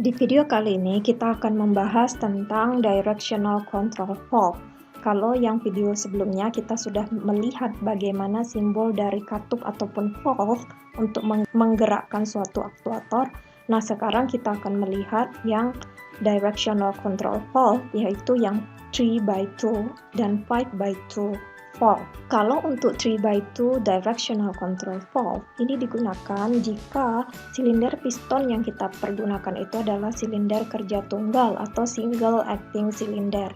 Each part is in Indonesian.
Di video kali ini kita akan membahas tentang directional control valve. Kalau yang video sebelumnya kita sudah melihat bagaimana simbol dari katup ataupun valve untuk menggerakkan suatu aktuator. Nah, sekarang kita akan melihat yang directional control valve, yaitu yang 3x2 dan 5x2 valve. Kalau untuk 3x2 directional control valve, ini digunakan jika silinder piston yang kita pergunakan itu adalah silinder kerja tunggal atau single acting cylinder.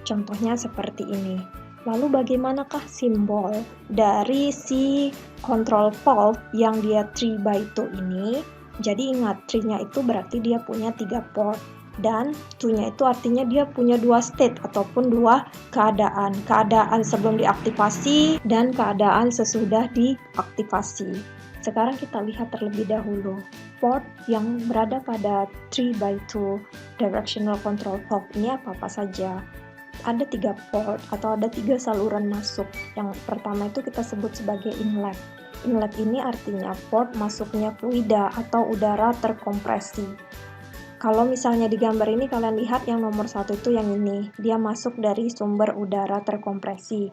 Contohnya seperti ini. Lalu bagaimanakah simbol dari si control valve yang dia 3x2 ini? Jadi ingat, 3-nya itu berarti dia punya 3 port. Dan 2-nya itu artinya dia punya 2 state ataupun 2 keadaan. Keadaan sebelum diaktifasi dan keadaan sesudah diaktifasi. Sekarang kita lihat terlebih dahulu port yang berada pada 3x2 directional control valve ini apa saja. Ada 3 port atau ada 3 saluran masuk. Yang pertama itu kita sebut sebagai inlet. Inlet ini artinya port masuknya fluida atau udara terkompresi. Kalau misalnya di gambar ini kalian lihat yang nomor 1 itu yang ini, dia masuk dari sumber udara terkompresi.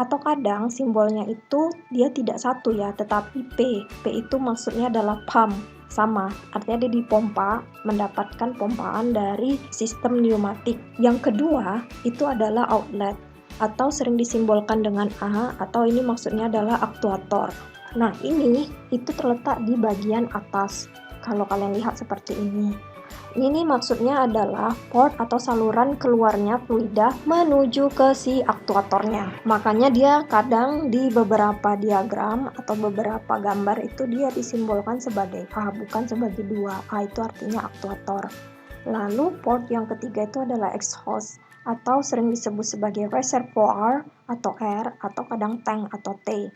Atau kadang simbolnya itu dia tidak satu ya, tetapi P. P itu maksudnya adalah pump, sama, artinya dia dipompa, mendapatkan pompaan dari sistem pneumatik. Yang kedua itu adalah outlet, atau sering disimbolkan dengan A, atau ini maksudnya adalah aktuator. Nah, ini itu terletak di bagian atas. Kalau kalian lihat seperti ini. Ini maksudnya adalah port atau saluran keluarnya fluida menuju ke si aktuatornya. Makanya dia kadang di beberapa diagram atau beberapa gambar itu dia disimbolkan sebagai A, bukan sebagai 2. A itu artinya aktuator. Lalu port yang ketiga itu adalah exhaust atau sering disebut sebagai reservoir atau R atau kadang tank atau T.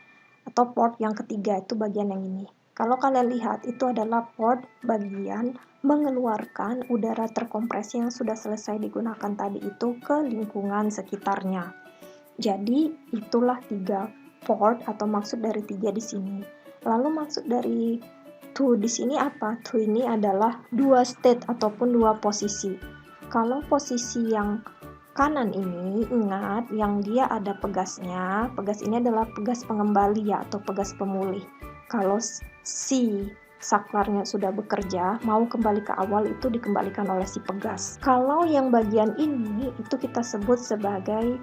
Atau port yang ketiga itu bagian yang ini. Kalau kalian lihat itu adalah port bagian mengeluarkan udara terkompresi yang sudah selesai digunakan tadi itu ke lingkungan sekitarnya. Jadi itulah 3 port atau maksud dari 3 di sini. Lalu maksud dari 2 di sini apa? 2 ini adalah 2 state ataupun 2 posisi. Kalau posisi yang kanan ini, ingat yang dia ada pegasnya. Pegas ini adalah pegas pengembali ya, atau pegas pemulih. Kalau si saklarnya sudah bekerja, mau kembali ke awal itu dikembalikan oleh si pegas. Kalau yang bagian ini itu kita sebut sebagai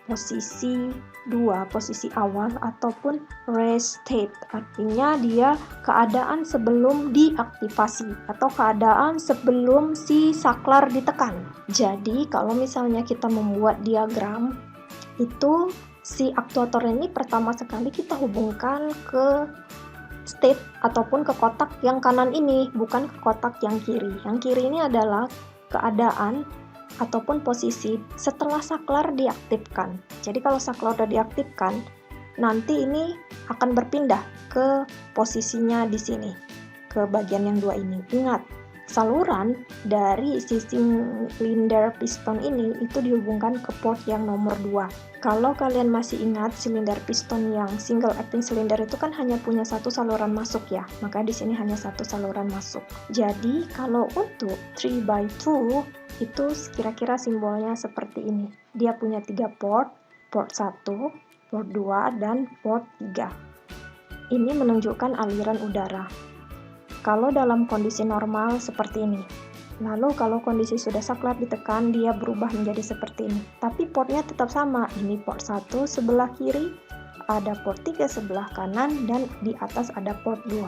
posisi 2, posisi awal ataupun rest state. Artinya dia keadaan sebelum diaktifasi atau keadaan sebelum si saklar ditekan. Jadi kalau misalnya kita membuat diagram itu si aktuator ini pertama sekali kita hubungkan ke state ataupun ke kotak yang kanan ini, bukan ke kotak yang kiri. Yang kiri ini adalah keadaan ataupun posisi setelah saklar diaktifkan. Jadi kalau saklar sudah diaktifkan, nanti ini akan berpindah ke posisinya di sini, ke bagian yang 2 ini. Ingat, saluran dari si silinder piston ini itu dihubungkan ke port yang nomor 2. Kalau kalian masih ingat silinder piston yang single acting cylinder itu kan hanya punya satu saluran masuk ya, maka di sini hanya satu saluran masuk. Jadi kalau untuk 3x2 itu kira-kira simbolnya seperti ini. Dia punya 3 port 1, port 2, dan port 3. Ini menunjukkan aliran udara. Kalau dalam kondisi normal seperti ini. Lalu kalau kondisi sudah saklar ditekan, dia berubah menjadi seperti ini. Tapi portnya tetap sama. Ini port 1 sebelah kiri, ada port 3 sebelah kanan, dan di atas ada port 2.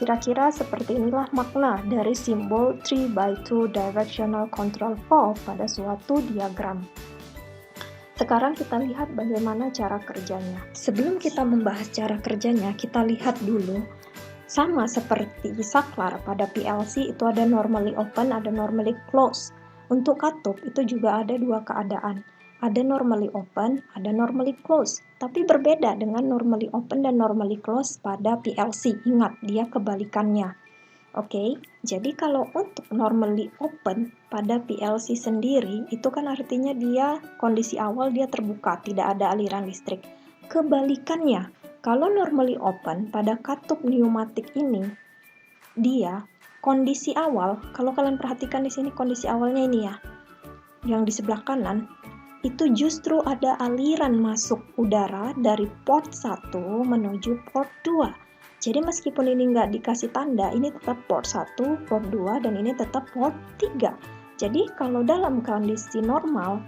Kira-kira seperti inilah makna dari simbol 3x2 directional control valve pada suatu diagram. Sekarang kita lihat bagaimana cara kerjanya. Sebelum kita membahas cara kerjanya, kita lihat dulu. Sama seperti saklar pada PLC itu ada normally open, ada normally close. Untuk katup itu juga ada 2 keadaan. Ada normally open, ada normally close. Tapi berbeda dengan normally open dan normally close pada PLC. Ingat, dia kebalikannya. Oke, jadi kalau untuk normally open pada PLC sendiri, itu kan artinya dia kondisi awal dia terbuka, tidak ada aliran listrik. Kebalikannya, kalau normally open pada katup pneumatik ini, dia kondisi awal, kalau kalian perhatikan di sini kondisi awalnya ini ya, yang di sebelah kanan, itu justru ada aliran masuk udara dari port 1 menuju port 2. Jadi meskipun ini nggak dikasih tanda, ini tetap port 1, port 2, dan ini tetap port 3. Jadi kalau dalam kondisi normal,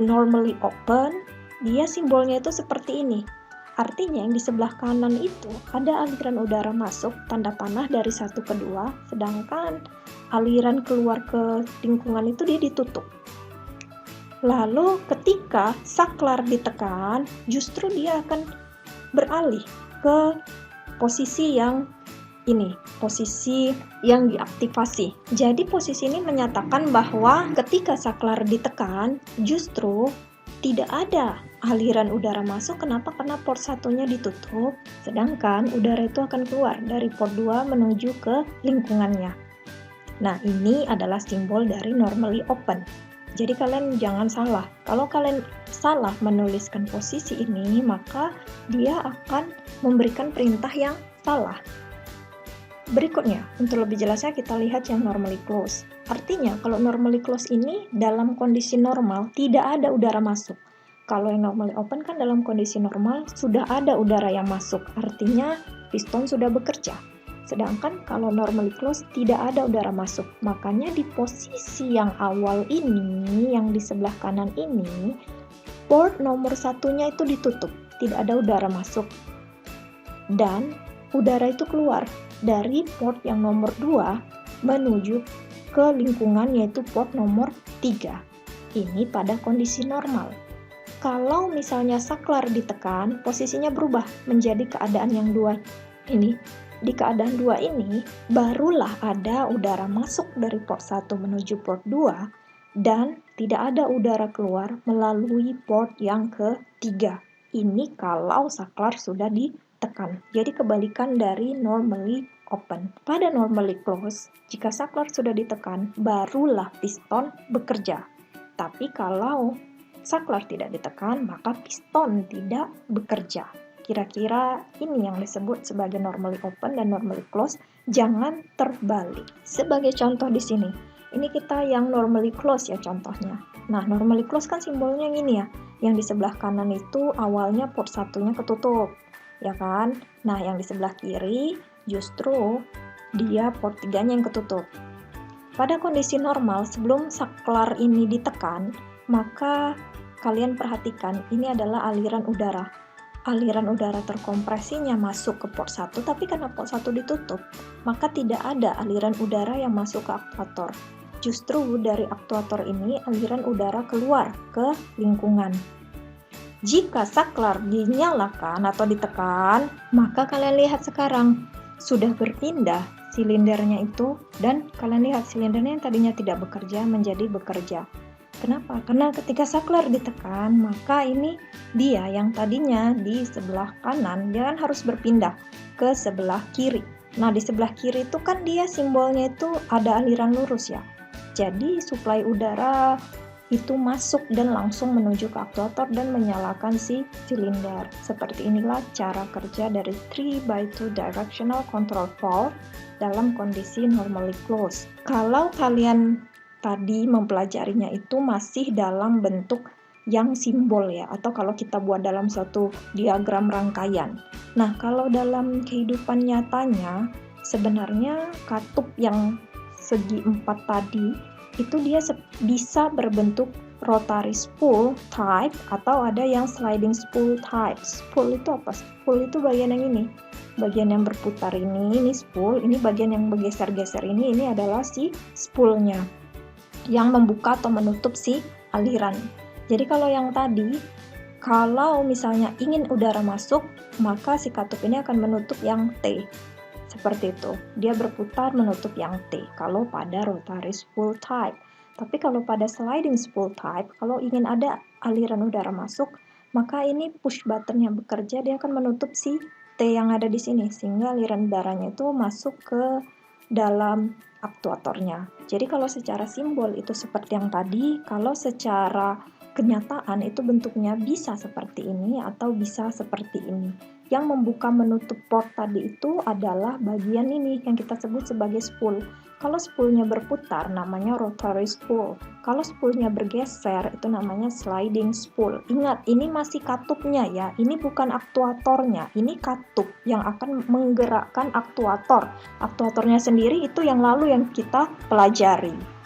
normally open, dia simbolnya itu seperti ini. Artinya yang di sebelah kanan itu ada aliran udara masuk, tanda panah dari 1 ke 2, sedangkan aliran keluar ke lingkungan itu dia ditutup. Lalu ketika saklar ditekan, justru dia akan beralih ke posisi yang ini, posisi yang diaktifasi. Jadi posisi ini menyatakan bahwa ketika saklar ditekan, justru tidak ada aliran udara masuk. Kenapa? Karena port satunya ditutup, sedangkan udara itu akan keluar dari port 2 menuju ke lingkungannya. Nah, ini adalah simbol dari normally open. Jadi kalian jangan salah. Kalau kalian salah menuliskan posisi ini, maka dia akan memberikan perintah yang salah. Berikutnya, untuk lebih jelasnya kita lihat yang normally close. Artinya, kalau normally close ini dalam kondisi normal tidak ada udara masuk. Kalau yang normally open kan dalam kondisi normal sudah ada udara yang masuk. Artinya, piston sudah bekerja. Sedangkan kalau normally close tidak ada udara masuk. Makanya di posisi yang awal ini, yang di sebelah kanan ini, port nomor satunya itu ditutup. Tidak ada udara masuk. Dan udara itu keluar dari port yang nomor 2 menuju ke lingkungan, yaitu port nomor 3. Ini pada kondisi normal. Kalau misalnya saklar ditekan, posisinya berubah menjadi keadaan yang 2 ini. Di keadaan 2 ini, barulah ada udara masuk dari port 1 menuju port 2 dan tidak ada udara keluar melalui port yang ketiga. Ini kalau saklar sudah ditekan. Jadi kebalikan dari normally open. Pada normally close, jika saklar sudah ditekan, barulah piston bekerja. Tapi kalau saklar tidak ditekan, maka piston tidak bekerja. Kira-kira ini yang disebut sebagai normally open dan normally close. Jangan terbalik. Sebagai contoh di sini, ini kita yang normally close ya contohnya. Nah, normally close kan simbolnya yang ini ya. Yang di sebelah kanan itu awalnya port satunya ketutup, ya kan? Nah, yang di sebelah kiri justru dia port 3-nya yang ketutup. Pada kondisi normal, sebelum saklar ini ditekan, maka kalian perhatikan ini adalah aliran udara. Aliran udara terkompresinya masuk ke port 1, tapi karena port 1 ditutup, maka tidak ada aliran udara yang masuk ke aktuator. Justru dari aktuator ini aliran udara keluar ke lingkungan. Jika saklar dinyalakan atau ditekan, maka kalian lihat sekarang sudah berpindah silindernya itu, dan kalian lihat silindernya yang tadinya tidak bekerja menjadi bekerja. Kenapa? Karena ketika saklar ditekan, maka ini dia yang tadinya di sebelah kanan, dia kan harus berpindah ke sebelah kiri. Nah, di sebelah kiri itu kan dia simbolnya itu ada aliran lurus ya. Jadi suplai udara itu masuk dan langsung menuju ke aktuator dan menyalakan si silinder. Seperti inilah cara kerja dari 3x2 directional control valve dalam kondisi normally closed. Kalau kalian tadi mempelajarinya itu masih dalam bentuk yang simbol ya, atau kalau kita buat dalam suatu diagram rangkaian. Nah, kalau dalam kehidupan nyatanya sebenarnya katup yang segi 4 tadi itu dia bisa berbentuk rotary spool type atau ada yang sliding spool type. Spool itu apa? Spool itu bagian yang ini. Bagian yang berputar ini spool, ini bagian yang bergeser-geser ini adalah si spoolnya yang membuka atau menutup si aliran. Jadi kalau yang tadi, kalau misalnya ingin udara masuk, maka si katup ini akan menutup yang T. Seperti itu. Dia berputar menutup yang T kalau pada rotary spool type. Tapi kalau pada sliding spool type, kalau ingin ada aliran udara masuk, maka ini push button yang bekerja, dia akan menutup si T yang ada di sini, sehingga aliran udaranya itu masuk ke dalam aktuatornya. Jadi kalau secara simbol itu seperti yang tadi, kalau secara kenyataan itu bentuknya bisa seperti ini atau bisa seperti ini. Yang membuka menutup port tadi itu adalah bagian ini yang kita sebut sebagai spool. Kalau spoolnya berputar namanya rotary spool. Kalau spoolnya bergeser itu namanya sliding spool. Ingat, ini masih katupnya ya. Ini bukan aktuatornya. Ini katup yang akan menggerakkan aktuator. Aktuatornya sendiri itu yang lalu yang kita pelajari.